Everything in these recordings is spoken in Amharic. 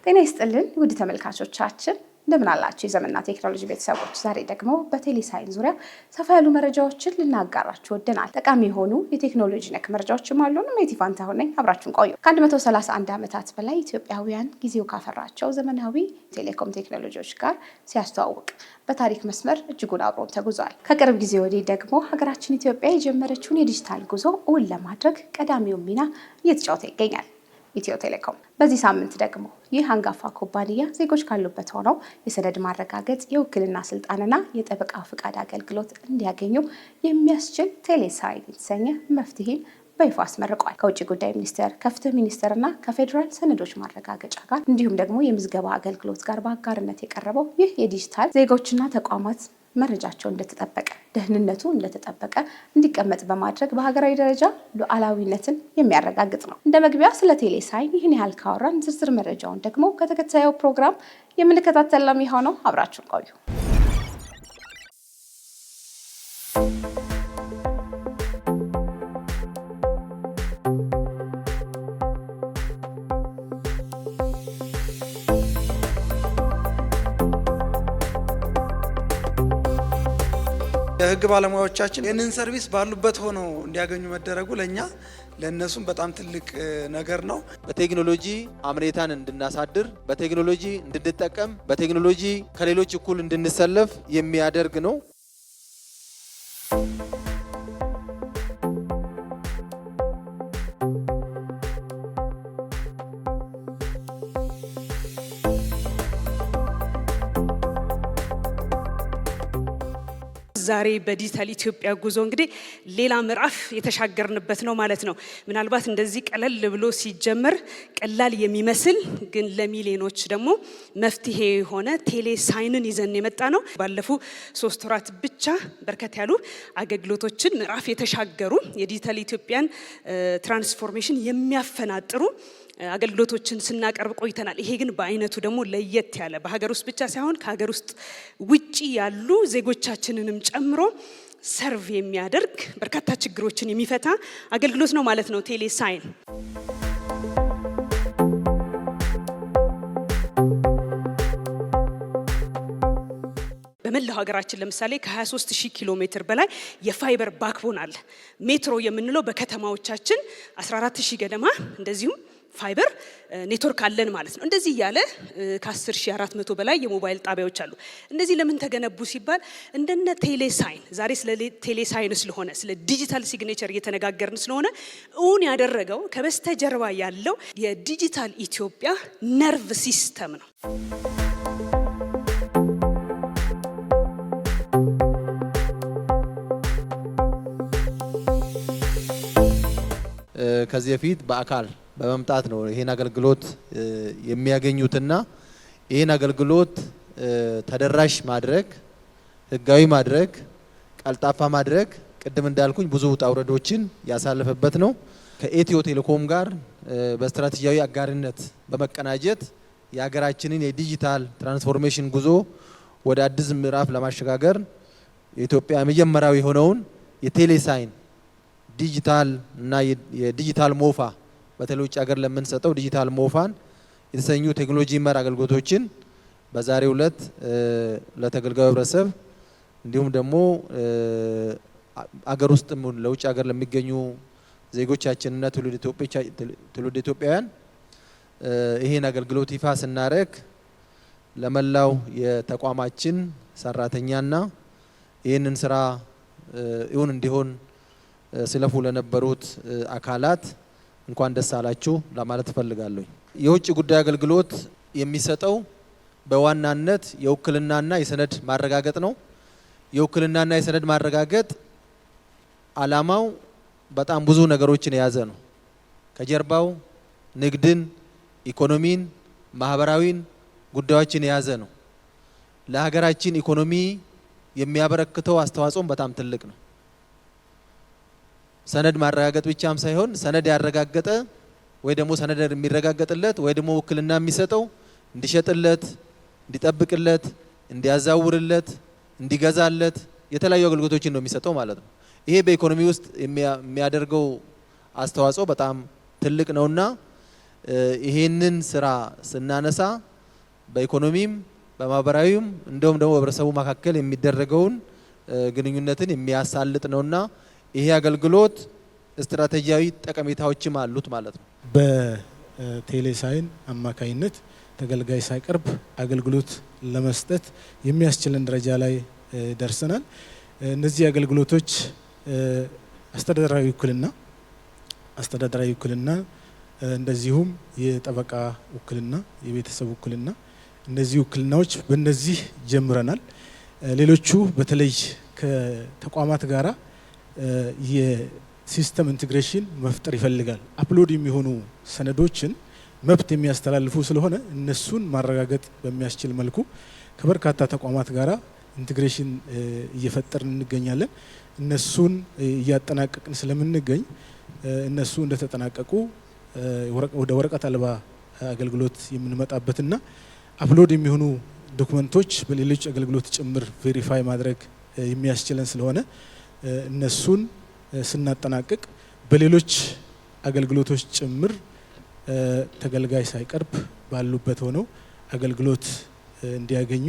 ጤና ይስጥልን ውድ ተመልካቾቻችን እንደምን አላችሁ የዘመንና ቴክኖሎጂ ቤተሰቦች። ዛሬ ደግሞ በቴሌሳይን ዙሪያ ሰፋ ያሉ መረጃዎችን ልናጋራችሁ ወደናል። ጠቃሚ የሆኑ የቴክኖሎጂ ነክ መረጃዎችም አሉን። ሜቲ ፋንታሁን ነኝ፣ አብራችሁን ቆዩ። ከ131 ዓመታት በላይ ኢትዮጵያውያን ጊዜው ካፈራቸው ዘመናዊ ቴሌኮም ቴክኖሎጂዎች ጋር ሲያስተዋውቅ በታሪክ መስመር እጅጉን አብሮን ተጉዟል። ከቅርብ ጊዜ ወዲህ ደግሞ ሀገራችን ኢትዮጵያ የጀመረችውን የዲጂታል ጉዞ እውን ለማድረግ ቀዳሚውን ሚና እየተጫወተ ይገኛል ኢትዮ ቴሌኮም። በዚህ ሳምንት ደግሞ ይህ አንጋፋ ኩባንያ ዜጎች ካሉበት ሆነው የሰነድ ማረጋገጥ፣ የውክልና ስልጣንና የጠበቃ ፍቃድ አገልግሎት እንዲያገኙ የሚያስችል ቴሌሳይን የተሰኘ መፍትሄን በይፋ አስመርቋል። ከውጭ ጉዳይ ሚኒስቴር፣ ከፍትህ ሚኒስቴርና ከፌዴራል ሰነዶች ማረጋገጫ ጋር እንዲሁም ደግሞ የምዝገባ አገልግሎት ጋር በአጋርነት የቀረበው ይህ የዲጂታል ዜጎችና ተቋማት መረጃቸው እንደተጠበቀ ደህንነቱ እንደተጠበቀ እንዲቀመጥ በማድረግ በሀገራዊ ደረጃ ሉዓላዊነትን የሚያረጋግጥ ነው። እንደ መግቢያ ስለ ቴሌሳይን ይህን ያህል ካወራን ዝርዝር መረጃውን ደግሞ ከተከታዩ ፕሮግራም የምንከታተል ነው የሚሆነው። አብራችሁን ቆዩ። የህግ ባለሙያዎቻችን ይህንን ሰርቪስ ባሉበት ሆነው እንዲያገኙ መደረጉ ለእነሱም በጣም ትልቅ ነገር ነው። በቴክኖሎጂ አምኔታን እንድናሳድር፣ በቴክኖሎጂ እንድንጠቀም፣ በቴክኖሎጂ ከሌሎች እኩል እንድንሰለፍ የሚያደርግ ነው። ዛሬ በዲጂታል ኢትዮጵያ ጉዞ እንግዲህ ሌላ ምዕራፍ የተሻገርንበት ነው ማለት ነው። ምናልባት እንደዚህ ቀለል ብሎ ሲጀመር ቀላል የሚመስል ግን ለሚሊዮኖች ደግሞ መፍትሄ የሆነ ቴሌሳይንን ይዘን የመጣ ነው። ባለፉ 3 ወራት ብቻ በርከት ያሉ አገልግሎቶችን ምዕራፍ የተሻገሩ የዲጂታል ኢትዮጵያን ትራንስፎርሜሽን የሚያፈናጥሩ አገልግሎቶችን ስናቀርብ ቆይተናል። ይሄ ግን በአይነቱ ደግሞ ለየት ያለ በሀገር ውስጥ ብቻ ሳይሆን ከሀገር ውስጥ ውጪ ያሉ ዜጎቻችንንም ጨምሮ ሰርቭ የሚያደርግ በርካታ ችግሮችን የሚፈታ አገልግሎት ነው ማለት ነው ቴሌሳይን። በመላው ሀገራችን ለምሳሌ ከ23000 ኪሎ ሜትር በላይ የፋይበር ባክቦን አለ። ሜትሮ የምንለው በከተማዎቻችን 14000 ገደማ እንደዚሁም ፋይበር ኔትወርክ አለን ማለት ነው። እንደዚህ እያለ ከ10400 በላይ የሞባይል ጣቢያዎች አሉ። እነዚህ ለምን ተገነቡ ሲባል እንደነ ቴሌሳይን ዛሬ ስለ ቴሌሳይን ስለሆነ ስለ ዲጂታል ሲግኔቸር እየተነጋገርን ስለሆነ እውን ያደረገው ከበስተጀርባ ያለው የዲጂታል ኢትዮጵያ ነርቭ ሲስተም ነው። ከዚህ በፊት በአካል በመምጣት ነው ይሄን አገልግሎት የሚያገኙትና ይሄን አገልግሎት ተደራሽ ማድረግ፣ ህጋዊ ማድረግ፣ ቀልጣፋ ማድረግ ቅድም እንዳልኩኝ ብዙ ውጣ ውረዶችን ያሳለፈበት ነው። ከኢትዮ ቴሌኮም ጋር በስትራቴጂያዊ አጋርነት በመቀናጀት የሀገራችንን የዲጂታል ትራንስፎርሜሽን ጉዞ ወደ አዲስ ምዕራፍ ለማሸጋገር የኢትዮጵያ የመጀመሪያው የሆነውን የቴሌሳይን ዲጂታል እና የዲጂታል ሞፋ በተለይ ውጭ ሀገር ለምንሰጠው ዲጂታል ሞፋን የተሰኙ ቴክኖሎጂ መር አገልግሎቶችን በዛሬው ዕለት ለተገልጋዩ ህብረተሰብ እንዲሁም ደግሞ አገር ውስጥ ለውጭ ሀገር ለሚገኙ ዜጎቻችንና ትውልደ ኢትዮጵያውያን ይሄን አገልግሎት ይፋ ስናደርግ ለመላው የተቋማችን ሰራተኛና ይህንን ስራ እውን እንዲሆን ስለፉ ለነበሩት አካላት እንኳን ደስ አላችሁ ለማለት እፈልጋለሁ። የውጭ ጉዳይ አገልግሎት የሚሰጠው በዋናነት የውክልናና የሰነድ ማረጋገጥ ነው። የውክልናና የሰነድ ማረጋገጥ ዓላማው በጣም ብዙ ነገሮችን የያዘ ነው። ከጀርባው ንግድን፣ ኢኮኖሚን፣ ማህበራዊን ጉዳዮችን የያዘ ነው። ለሀገራችን ኢኮኖሚ የሚያበረክተው አስተዋጽኦም በጣም ትልቅ ነው። ሰነድ ማረጋገጥ ብቻም ሳይሆን ሰነድ ያረጋገጠ ወይ ደግሞ ሰነድ የሚረጋገጥለት ወይ ደግሞ ውክልና የሚሰጠው እንዲሸጥለት፣ እንዲጠብቅለት፣ እንዲያዛውርለት፣ እንዲገዛለት የተለያዩ አገልግሎቶችን ነው የሚሰጠው ማለት ነው። ይሄ በኢኮኖሚ ውስጥ የሚያደርገው አስተዋጽኦ በጣም ትልቅ ነውና ይሄንን ስራ ስናነሳ በኢኮኖሚም በማህበራዊም እንደውም ደግሞ በህብረተሰቡ መካከል የሚደረገውን ግንኙነትን የሚያሳልጥ ነውና ይሄ አገልግሎት ስትራቴጂያዊ ጠቀሜታዎችም አሉት ማለት ነው። በቴሌሳይን አማካይነት ተገልጋይ ሳይቀርብ አገልግሎት ለመስጠት የሚያስችለን ደረጃ ላይ ደርሰናል። እነዚህ አገልግሎቶች አስተዳደራዊ ውክልና እንደዚሁም የጠበቃ ውክልና፣ የቤተሰብ ውክልና፣ እነዚህ ውክልናዎች በእነዚህ ጀምረናል። ሌሎቹ በተለይ ከተቋማት ጋራ የሲስተም ኢንቴግሬሽን መፍጠር ይፈልጋል። አፕሎድ የሚሆኑ ሰነዶችን መብት የሚያስተላልፉ ስለሆነ እነሱን ማረጋገጥ በሚያስችል መልኩ ከበርካታ ተቋማት ጋራ ኢንቴግሬሽን እየፈጠርን እንገኛለን። እነሱን እያጠናቀቅን ስለምንገኝ እነሱ እንደተጠናቀቁ ወደ ወረቀት አልባ አገልግሎት የምንመጣበትና አፕሎድ የሚሆኑ ዶክመንቶች በሌሎች አገልግሎት ጭምር ቬሪፋይ ማድረግ የሚያስችለን ስለሆነ እነሱን ስናጠናቅቅ በሌሎች አገልግሎቶች ጭምር ተገልጋይ ሳይቀርብ ባሉበት ሆነው አገልግሎት እንዲያገኙ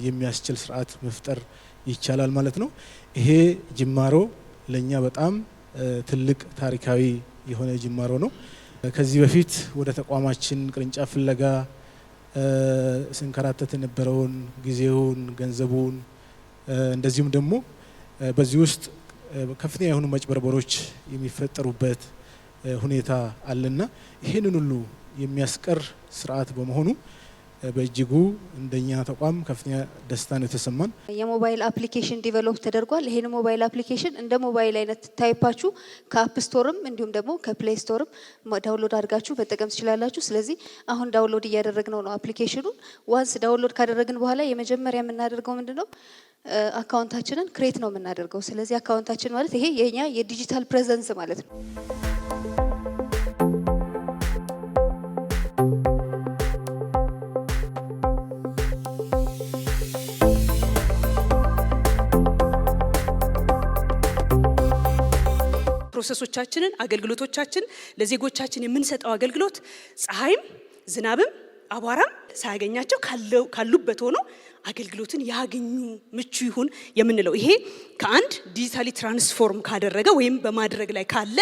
የሚያስችል ስርዓት መፍጠር ይቻላል ማለት ነው። ይሄ ጅማሮ ለኛ በጣም ትልቅ ታሪካዊ የሆነ ጅማሮ ነው። ከዚህ በፊት ወደ ተቋማችን ቅርንጫፍ ፍለጋ ስንከራተት የነበረውን ጊዜውን፣ ገንዘቡን እንደዚሁም ደግሞ በዚህ ውስጥ ከፍተኛ የሆኑ መጭበርበሮች የሚፈጠሩበት ሁኔታ አለና ይሄንን ሁሉ የሚያስቀር ስርዓት በመሆኑ በእጅጉ እንደኛ ተቋም ከፍተኛ ደስታ ነው የተሰማን። የሞባይል አፕሊኬሽን ዲቨሎፕ ተደርጓል። ይሄን ሞባይል አፕሊኬሽን እንደ ሞባይል አይነት ታይፓችሁ ከአፕ ስቶርም እንዲሁም ደግሞ ከፕሌይ ስቶርም ዳውንሎድ አድርጋችሁ መጠቀም ትችላላችሁ። ስለዚህ አሁን ዳውንሎድ እያደረግነው ነው አፕሊኬሽኑን። ዋንስ ዳውንሎድ ካደረግን በኋላ የመጀመሪያ የምናደርገው ምንድነው አካውንታችንን ክሬት ነው የምናደርገው። ስለዚህ አካውንታችን ማለት ይሄ የኛ የዲጂታል ፕሬዘንስ ማለት ነው። ፕሮሰሶቻችንን አገልግሎቶቻችን ለዜጎቻችን የምንሰጠው አገልግሎት ፀሐይም ዝናብም አቧራም ሳያገኛቸው ካሉበት ሆኖ አገልግሎትን ያገኙ ምቹ ይሁን የምንለው ይሄ ከአንድ ዲጂታሊ ትራንስፎርም ካደረገ ወይም በማድረግ ላይ ካለ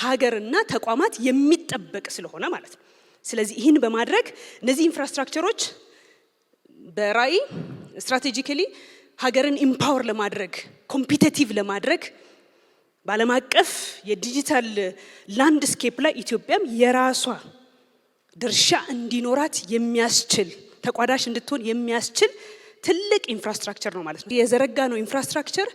ሀገርና ተቋማት የሚጠበቅ ስለሆነ ማለት ነው። ስለዚህ ይህን በማድረግ እነዚህ ኢንፍራስትራክቸሮች በራዕይ ስትራቴጂካሊ ሀገርን ኢምፓወር ለማድረግ ኮምፒቲቲቭ ለማድረግ በዓለም አቀፍ የዲጂታል ላንድስኬፕ ላይ ኢትዮጵያም የራሷ ድርሻ እንዲኖራት የሚያስችል ተቋዳሽ እንድትሆን የሚያስችል ትልቅ ኢንፍራስትራክቸር ነው ማለት ነው። የዘረጋ ነው ኢንፍራስትራክቸር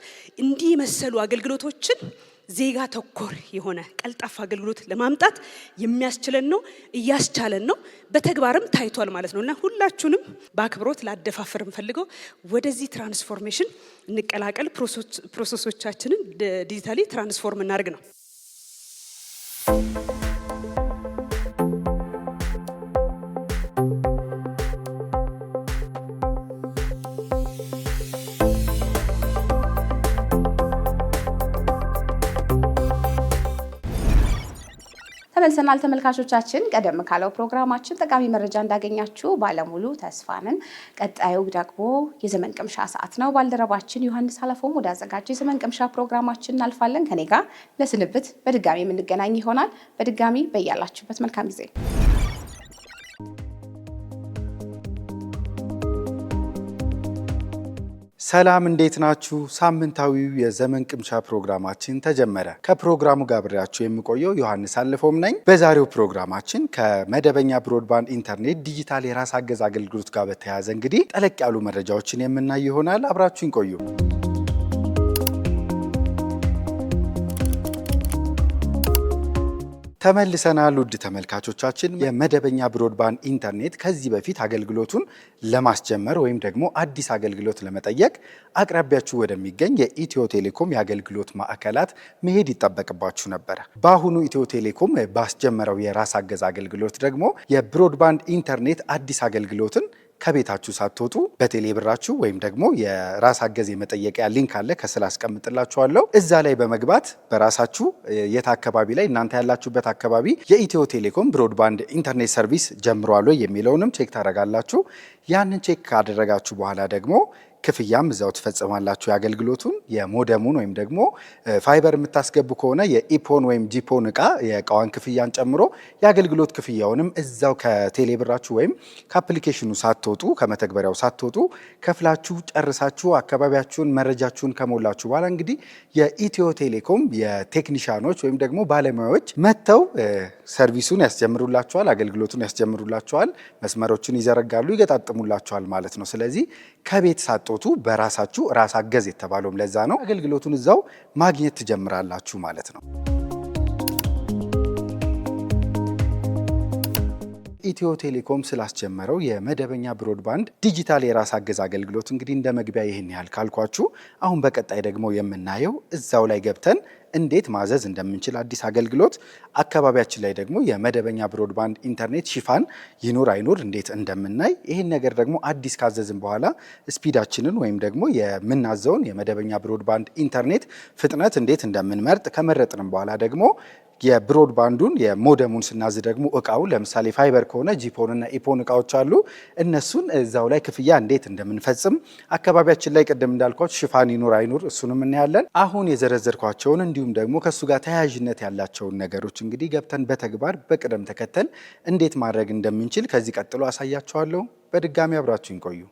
እንዲህ መሰሉ አገልግሎቶችን ዜጋ ተኮር የሆነ ቀልጣፋ አገልግሎት ለማምጣት የሚያስችለን ነው፣ እያስቻለን ነው፣ በተግባርም ታይቷል ማለት ነው። እና ሁላችሁንም በአክብሮት ላደፋፍር እንፈልገው ወደዚህ ትራንስፎርሜሽን እንቀላቀል፣ ፕሮሰሶቻችንን ዲጂታሊ ትራንስፎርም እናድርግ ነው። ተመልሰናል ተመልካቾቻችን። ቀደም ካለው ፕሮግራማችን ጠቃሚ መረጃ እንዳገኛችሁ ባለሙሉ ተስፋ ነን። ቀጣዩ ደግሞ የዘመን ቅምሻ ሰዓት ነው። ባልደረባችን ዮሐንስ አለፎም ወደ አዘጋጀ የዘመን ቅምሻ ፕሮግራማችን እናልፋለን። ከኔ ጋር ለስንብት በድጋሚ የምንገናኝ ይሆናል። በድጋሚ በያላችሁበት መልካም ጊዜ። ሰላም እንዴት ናችሁ? ሳምንታዊው የዘመን ቅምሻ ፕሮግራማችን ተጀመረ። ከፕሮግራሙ ጋር አብሬያችሁ የምቆየው ዮሐንስ አለፎም ነኝ። በዛሬው ፕሮግራማችን ከመደበኛ ብሮድባንድ ኢንተርኔት ዲጂታል የራስ አገዝ አገልግሎት ጋር በተያያዘ እንግዲህ ጠለቅ ያሉ መረጃዎችን የምናይ ይሆናል። አብራችሁን ቆዩ። ተመልሰናል ውድ ተመልካቾቻችን። የመደበኛ ብሮድባንድ ኢንተርኔት ከዚህ በፊት አገልግሎቱን ለማስጀመር ወይም ደግሞ አዲስ አገልግሎት ለመጠየቅ አቅራቢያችሁ ወደሚገኝ የኢትዮ ቴሌኮም የአገልግሎት ማዕከላት መሄድ ይጠበቅባችሁ ነበር። በአሁኑ ኢትዮ ቴሌኮም ባስጀመረው የራስ አገዝ አገልግሎት ደግሞ የብሮድባንድ ኢንተርኔት አዲስ አገልግሎትን ከቤታችሁ ሳትወጡ በቴሌ ብራችሁ ወይም ደግሞ የራስ አገዝ የመጠየቂያ ሊንክ አለ ከስር አስቀምጥላችኋለሁ። እዛ ላይ በመግባት በራሳችሁ የት አካባቢ ላይ እናንተ ያላችሁበት አካባቢ የኢትዮ ቴሌኮም ብሮድባንድ ኢንተርኔት ሰርቪስ ጀምሯል የሚለውንም ቼክ ታደርጋላችሁ። ያንን ቼክ ካደረጋችሁ በኋላ ደግሞ ክፍያም እዛው ትፈጽማላችሁ። የአገልግሎቱን የሞደሙን ወይም ደግሞ ፋይበር የምታስገቡ ከሆነ የኢፖን ወይም ጂፖን እቃ የእቃዋን ክፍያን ጨምሮ የአገልግሎት ክፍያውንም እዛው ከቴሌ ብራችሁ ወይም ከአፕሊኬሽኑ ሳትወጡ ከመተግበሪያው ሳትወጡ ከፍላችሁ ጨርሳችሁ አካባቢያችሁን መረጃችሁን ከሞላችሁ በኋላ እንግዲህ የኢትዮ ቴሌኮም የቴክኒሻኖች ወይም ደግሞ ባለሙያዎች መጥተው ሰርቪሱን ያስጀምሩላችኋል፣ አገልግሎቱን ያስጀምሩላችኋል፣ መስመሮችን ይዘረጋሉ፣ ይገጣጥሙላችኋል ማለት ነው። ስለዚህ ከቤት ሳትወጡ በራሳችሁ ራስ አገዝ የተባለውም ለዛ ነው። አገልግሎቱን እዛው ማግኘት ትጀምራላችሁ ማለት ነው። ኢትዮ ቴሌኮም ስላስጀመረው የመደበኛ ብሮድባንድ ዲጂታል የራስ አገዝ አገልግሎት እንግዲህ እንደ መግቢያ ይህን ያህል ካልኳችሁ፣ አሁን በቀጣይ ደግሞ የምናየው እዛው ላይ ገብተን እንዴት ማዘዝ እንደምንችል አዲስ አገልግሎት አካባቢያችን ላይ ደግሞ የመደበኛ ብሮድባንድ ኢንተርኔት ሽፋን ይኑር አይኑር እንዴት እንደምናይ፣ ይህን ነገር ደግሞ አዲስ ካዘዝን በኋላ ስፒዳችንን ወይም ደግሞ የምናዘውን የመደበኛ ብሮድባንድ ኢንተርኔት ፍጥነት እንዴት እንደምንመርጥ ከመረጥንም በኋላ ደግሞ የብሮድባንዱን የሞደሙን ስናዝ ደግሞ እቃውን ለምሳሌ ፋይበር ከሆነ ጂፖን እና ኢፖን እቃዎች አሉ። እነሱን እዛው ላይ ክፍያ እንዴት እንደምንፈጽም አካባቢያችን ላይ ቅድም እንዳልኳችሁ ሽፋን ይኑር አይኑር እሱንም እናያለን። አሁን የዘረዘርኳቸውን እንዲሁም ደግሞ ከሱ ጋር ተያያዥነት ያላቸውን ነገሮች እንግዲህ ገብተን በተግባር በቅደም ተከተል እንዴት ማድረግ እንደምንችል ከዚህ ቀጥሎ አሳያችኋለሁ። በድጋሚ አብራችሁን ቆዩ።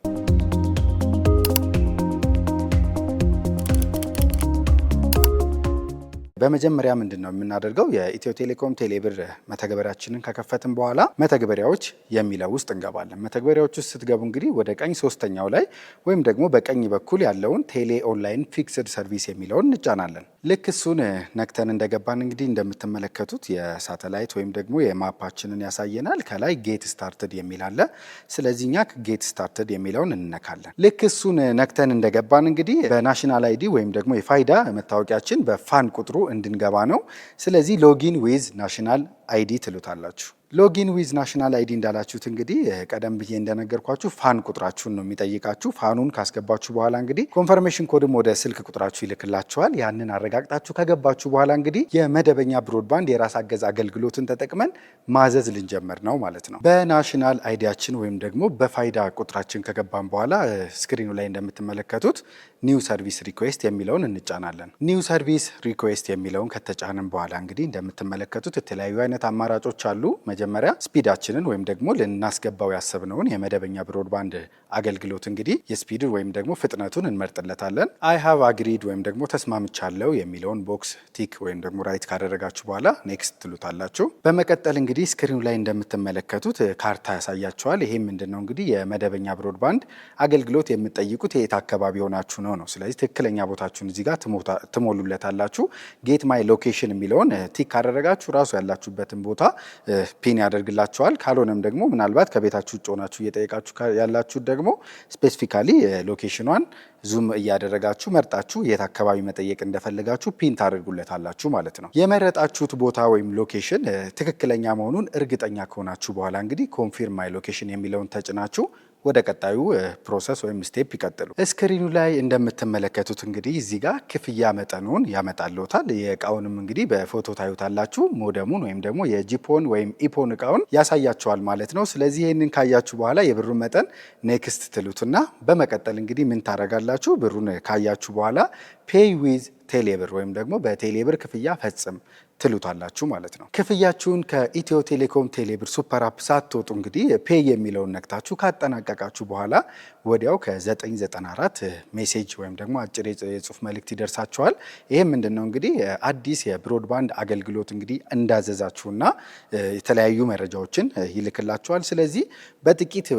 በመጀመሪያ ምንድን ነው የምናደርገው? የኢትዮ ቴሌኮም ቴሌብር መተግበሪያችንን ከከፈትን በኋላ መተግበሪያዎች የሚለው ውስጥ እንገባለን። መተግበሪያዎች ውስጥ ስትገቡ እንግዲህ ወደ ቀኝ ሶስተኛው ላይ ወይም ደግሞ በቀኝ በኩል ያለውን ቴሌ ኦንላይን ፊክስድ ሰርቪስ የሚለውን እንጫናለን። ልክ እሱን ነክተን እንደገባን እንግዲህ እንደምትመለከቱት የሳተላይት ወይም ደግሞ የማፓችንን ያሳየናል። ከላይ ጌት ስታርትድ የሚል አለ። ስለዚህ እኛ ጌት ስታርትድ የሚለውን እንነካለን። ልክ እሱን ነክተን እንደገባን እንግዲህ በናሽናል አይዲ ወይም ደግሞ የፋይዳ መታወቂያችን በፋን ቁጥሩ እንድንገባ ነው። ስለዚህ ሎጊን ዊዝ ናሽናል አይዲ ትሉታላችሁ። ሎጊን ዊዝ ናሽናል አይዲ እንዳላችሁት እንግዲህ ቀደም ብዬ እንደነገርኳችሁ ፋን ቁጥራችሁን ነው የሚጠይቃችሁ። ፋኑን ካስገባችሁ በኋላ እንግዲህ ኮንፈርሜሽን ኮድም ወደ ስልክ ቁጥራችሁ ይልክላችኋል። ያንን አረጋግጣችሁ ከገባችሁ በኋላ እንግዲህ የመደበኛ ብሮድባንድ የራስ አገዝ አገልግሎትን ተጠቅመን ማዘዝ ልንጀምር ነው ማለት ነው። በናሽናል አይዲያችን ወይም ደግሞ በፋይዳ ቁጥራችን ከገባን በኋላ ስክሪኑ ላይ እንደምትመለከቱት ኒው ሰርቪስ ሪኩዌስት የሚለውን እንጫናለን። ኒው ሰርቪስ ሪኩዌስት የሚለውን ከተጫንን በኋላ እንግዲህ እንደምትመለከቱት የተለያዩ አይነት አማራጮች አሉ። መጀመሪያ ስፒዳችንን ወይም ደግሞ ልናስገባው ያሰብነውን የመደበኛ ብሮድባንድ አገልግሎት እንግዲህ የስፒድ ወይም ደግሞ ፍጥነቱን እንመርጥለታለን። አይ ሃቭ አግሪድ ወይም ደግሞ ተስማምቻለሁ የሚለውን ቦክስ ቲክ ወይም ደግሞ ራይት ካደረጋችሁ በኋላ ኔክስት ትሉታላችሁ። በመቀጠል እንግዲህ ስክሪኑ ላይ እንደምትመለከቱት ካርታ ያሳያችኋል። ይሄ ምንድነው እንግዲህ የመደበኛ ብሮድባንድ አገልግሎት የምትጠይቁት የት አካባቢ ሆናችሁ ነው። ስለዚህ ትክክለኛ ቦታችሁን እዚህ ጋር ትሞሉለታላችሁ። ጌት ማይ ሎኬሽን የሚለውን ቲክ ካደረጋችሁ ራሱ ያላችሁበትን ቦታ ፒን ያደርግላችኋል። ካልሆነም ደግሞ ምናልባት ከቤታችሁ ውጭ ሆናችሁ እየጠየቃችሁ ያላችሁ ደግሞ ስፔሲፊካሊ ሎኬሽኗን ዙም እያደረጋችሁ መርጣችሁ የት አካባቢ መጠየቅ እንደፈለጋችሁ ፒን ታደርጉለታላችሁ ማለት ነው። የመረጣችሁት ቦታ ወይም ሎኬሽን ትክክለኛ መሆኑን እርግጠኛ ከሆናችሁ በኋላ እንግዲህ ኮንፊርም ማይ ሎኬሽን የሚለውን ተጭናችሁ ወደ ቀጣዩ ፕሮሰስ ወይም ስቴፕ ይቀጥሉ። ስክሪኑ ላይ እንደምትመለከቱት እንግዲህ እዚህ ጋር ክፍያ መጠኑን ያመጣልዎታል። የእቃውንም እንግዲህ በፎቶ ታዩታላችሁ። ሞደሙን ወይም ደግሞ የጂፖን ወይም ኢፖን እቃውን ያሳያችኋል ማለት ነው። ስለዚህ ይህንን ካያችሁ በኋላ የብሩን መጠን ኔክስት ትሉትና በመቀጠል እንግዲህ ምን ታደርጋላችሁ? ብሩን ካያችሁ በኋላ ፔይ ዊዝ ቴሌብር ወይም ደግሞ በቴሌብር ክፍያ ፈጽም ትሉታላችሁ ማለት ነው። ክፍያችሁን ከኢትዮ ቴሌኮም ቴሌብር ሱፐር አፕ ሳትወጡ እንግዲህ ፔይ የሚለውን ነክታችሁ ካጠናቀቃችሁ በኋላ ወዲያው ከ994 ሜሴጅ ወይም ደግሞ አጭር የጽሁፍ መልእክት ይደርሳችኋል። ይህም ምንድነው እንግዲህ አዲስ የብሮድባንድ አገልግሎት እንግዲህ እንዳዘዛችሁና የተለያዩ መረጃዎችን ይልክላችኋል። ስለዚህ በጥቂት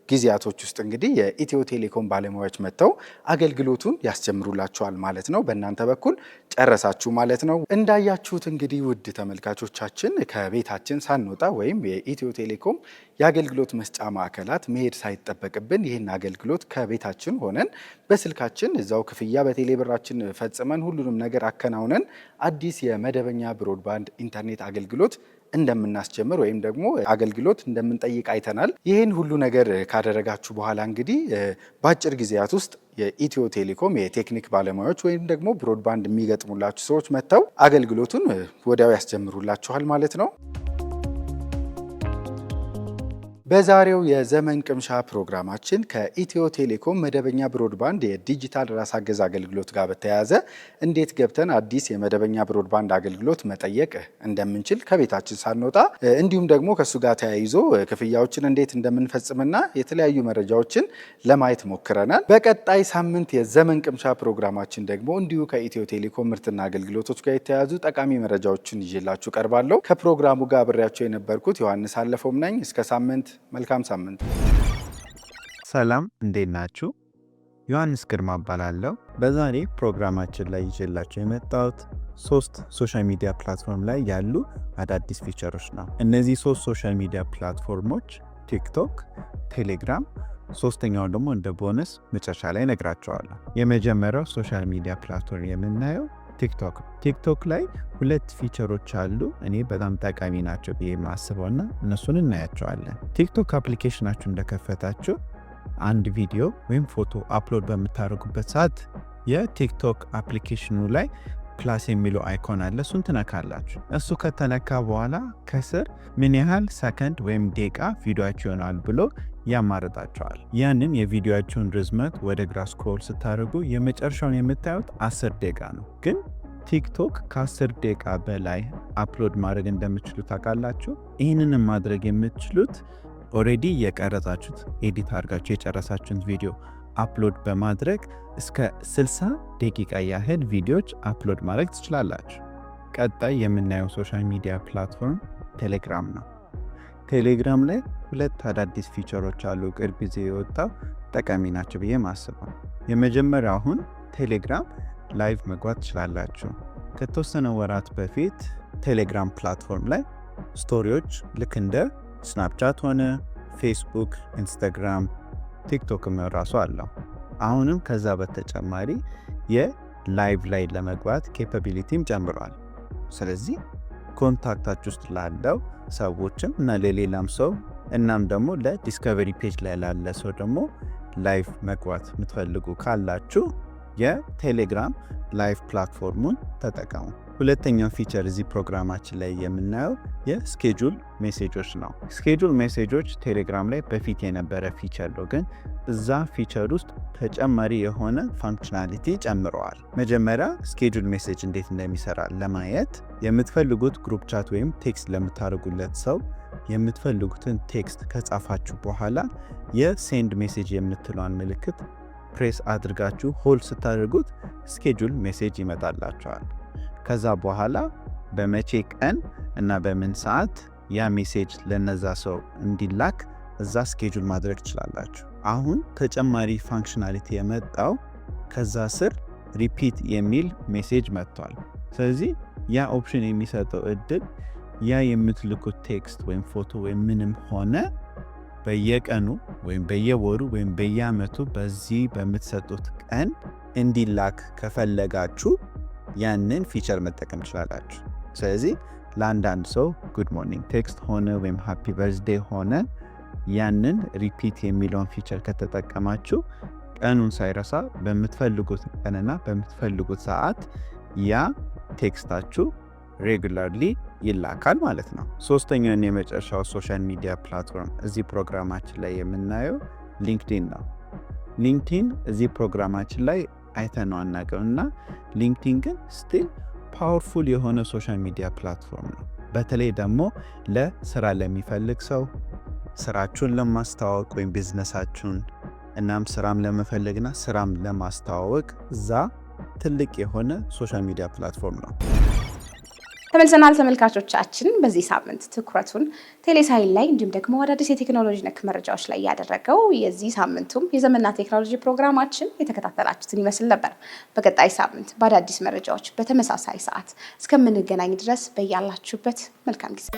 ጊዜያቶች ውስጥ እንግዲህ የኢትዮ ቴሌኮም ባለሙያዎች መጥተው አገልግሎቱን ያስጀምሩላችኋል ማለት ነው። በእናንተ በኩል ጨረሳችሁ ማለት ነው። እንዳያችሁት እንግዲህ ውድ ተመልካቾቻችን ከቤታችን ሳንወጣ ወይም የኢትዮ ቴሌኮም የአገልግሎት መስጫ ማዕከላት መሄድ ሳይጠበቅብን ይህን አገልግሎት ከቤታችን ሆነን በስልካችን እዛው ክፍያ በቴሌብራችን ፈጽመን ሁሉንም ነገር አከናውነን አዲስ የመደበኛ ብሮድባንድ ኢንተርኔት አገልግሎት እንደምናስጀምር ወይም ደግሞ አገልግሎት እንደምንጠይቅ አይተናል። ይህን ሁሉ ነገር ካደረጋችሁ በኋላ እንግዲህ በአጭር ጊዜያት ውስጥ የኢትዮ ቴሌኮም የቴክኒክ ባለሙያዎች ወይም ደግሞ ብሮድባንድ የሚገጥሙላችሁ ሰዎች መጥተው አገልግሎቱን ወዲያው ያስጀምሩላችኋል ማለት ነው። በዛሬው የዘመን ቅምሻ ፕሮግራማችን ከኢትዮ ቴሌኮም መደበኛ ብሮድባንድ የዲጂታል ራስ አገዝ አገልግሎት ጋር በተያያዘ እንዴት ገብተን አዲስ የመደበኛ ብሮድባንድ አገልግሎት መጠየቅ እንደምንችል ከቤታችን ሳንወጣ እንዲሁም ደግሞ ከሱ ጋር ተያይዞ ክፍያዎችን እንዴት እንደምንፈጽምና የተለያዩ መረጃዎችን ለማየት ሞክረናል። በቀጣይ ሳምንት የዘመን ቅምሻ ፕሮግራማችን ደግሞ እንዲሁ ከኢትዮ ቴሌኮም ምርትና አገልግሎቶች ጋር የተያያዙ ጠቃሚ መረጃዎችን ይዤላችሁ ቀርባለሁ። ከፕሮግራሙ ጋር አብሬያቸው የነበርኩት ዮሐንስ አለፈውም ነኝ። እስከ ሳምንት መልካም ሳምንት። ሰላም እንዴት ናችሁ? ዮሐንስ ግርማ እባላለሁ። በዛሬ ፕሮግራማችን ላይ ይዤላችሁ የመጣሁት 3 ሶሻል ሚዲያ ፕላትፎርም ላይ ያሉ አዳዲስ ፊቸሮች ነው። እነዚህ 3 ሶሻል ሚዲያ ፕላትፎርሞች ቲክቶክ፣ ቴሌግራም፣ ሶስተኛው ደግሞ እንደ ቦነስ መጨረሻ ላይ ነግራቸዋለሁ። የመጀመሪያው ሶሻል ሚዲያ ፕላትፎርም የምናየው ቲክቶክ ላይ 2 ፊቸሮች አሉ እኔ በጣም ጠቃሚ ናቸው ብዬ ማስበውና እነሱን እናያቸዋለን። ቲክቶክ አፕሊኬሽናችሁ እንደከፈታችሁ አንድ ቪዲዮ ወይም ፎቶ አፕሎድ በምታደርጉበት ሰዓት የቲክቶክ አፕሊኬሽኑ ላይ ፕላስ የሚለው አይኮን አለ። እሱን ትነካላችሁ። እሱ ከተነካ በኋላ ከስር ምን ያህል ሰከንድ ወይም ደቂቃ ቪዲዮአችሁ ይሆናል ብሎ ያማርጣቸዋል። ያንን የቪዲዮአችሁን ርዝመት ወደ ግራ ስክሮል ስታደርጉ የመጨረሻውን የምታዩት 10 ደቂቃ ነው። ግን ቲክቶክ ከ10 ደቂቃ በላይ አፕሎድ ማድረግ እንደምትችሉ ታውቃላችሁ። ይህንን ማድረግ የምትችሉት ኦሬዲ የቀረጻችሁት ኤዲት አድርጋችሁ የጨረሳችሁት ቪዲዮ አፕሎድ በማድረግ እስከ 60 ደቂቃ ያህል ቪዲዮዎች አፕሎድ ማድረግ ትችላላችሁ። ቀጣይ የምናየው ሶሻል ሚዲያ ፕላትፎርም ቴሌግራም ነው። ቴሌግራም ላይ 2 አዳዲስ ፊቸሮች አሉ። ቅርብ ጊዜ የወጣው ጠቃሚ ናቸው ብዬ ማስበው። የመጀመሪያው አሁን ቴሌግራም ላይቭ መግባት ትችላላችሁ። ከተወሰነ ወራት በፊት ቴሌግራም ፕላትፎርም ላይ ስቶሪዎች ልክ እንደ ስናፕቻት ሆነ ፌስቡክ፣ ኢንስታግራም፣ ቲክቶክም ራሱ አለው። አሁንም ከዛ በተጨማሪ የላይቭ ላይ ለመግባት ኬፓቢሊቲም ጨምሯል። ስለዚህ ኮንታክታችሁ ውስጥ ላለው ሰዎችም እና ለሌላም ሰው እናም ደግሞ ለዲስከቨሪ ፔጅ ላይ ላለ ሰው ደግሞ ላይቭ መግባት የምትፈልጉ ካላችሁ የቴሌግራም ላይቭ ፕላትፎርሙን ተጠቀሙ። ሁለተኛው ፊቸር እዚህ ፕሮግራማችን ላይ የምናየው የስኬጁል ሜሴጆች ነው። ስኬጁል ሜሴጆች ቴሌግራም ላይ በፊት የነበረ ፊቸር ነው፣ ግን እዛ ፊቸር ውስጥ ተጨማሪ የሆነ ፋንክሽናሊቲ ጨምረዋል። መጀመሪያ ስኬጁል ሜሴጅ እንዴት እንደሚሰራ ለማየት የምትፈልጉት ግሩፕ ቻት ወይም ቴክስት ለምታደርጉለት ሰው የምትፈልጉትን ቴክስት ከጻፋችሁ በኋላ የሴንድ ሜሴጅ የምትለዋን ምልክት ፕሬስ አድርጋችሁ ሆልድ ስታደርጉት ስኬጁል ሜሴጅ ይመጣላችኋል። ከዛ በኋላ በመቼ ቀን እና በምን ሰዓት ያ ሜሴጅ ለነዛ ሰው እንዲላክ እዛ ስኬጁል ማድረግ ትችላላችሁ። አሁን ተጨማሪ ፋንክሽናሊቲ የመጣው ከዛ ስር ሪፒት የሚል ሜሴጅ መጥቷል። ስለዚህ ያ ኦፕሽን የሚሰጠው እድል ያ የምትልኩት ቴክስት ወይም ፎቶ ወይም ምንም ሆነ በየቀኑ ወይም በየወሩ ወይም በየዓመቱ በዚህ በምትሰጡት ቀን እንዲላክ ከፈለጋችሁ ያንን ፊቸር መጠቀም ትችላላችሁ። ስለዚህ ለአንዳንድ ሰው ጉድ ሞርኒንግ ቴክስት ሆነ ወይም ሃፒ በርዝዴ ሆነ ያንን ሪፒት የሚለውን ፊቸር ከተጠቀማችሁ ቀኑን ሳይረሳ በምትፈልጉት ቀንና በምትፈልጉት ሰዓት ያ ቴክስታችሁ ሬጉላርሊ ይላካል ማለት ነው። ሶስተኛው የመጨረሻው ሶሻል ሚዲያ ፕላትፎርም እዚህ ፕሮግራማችን ላይ የምናየው ሊንክድኢን ነው። ሊንክድኢን እዚህ ፕሮግራማችን ላይ አይተነው አናውቅም እና ሊንክድኢን ግን ስቲል ፓወርፉል የሆነ ሶሻል ሚዲያ ፕላትፎርም ነው። በተለይ ደግሞ ለስራ ለሚፈልግ ሰው ስራችሁን ለማስተዋወቅ ወይም ቢዝነሳችሁን እናም ስራም ለመፈለግና ስራም ለማስተዋወቅ እዛ ትልቅ የሆነ ሶሻል ሚዲያ ፕላትፎርም ነው። ተመልሰናል ተመልካቾቻችን። በዚህ ሳምንት ትኩረቱን ቴሌሳይን ላይ እንዲሁም ደግሞ አዳዲስ የቴክኖሎጂ ነክ መረጃዎች ላይ ያደረገው የዚህ ሳምንቱም የዘመንና ቴክኖሎጂ ፕሮግራማችን የተከታተላችሁትን ይመስል ነበር። በቀጣይ ሳምንት በአዳዲስ መረጃዎች በተመሳሳይ ሰዓት እስከምንገናኝ ድረስ በያላችሁበት መልካም ጊዜ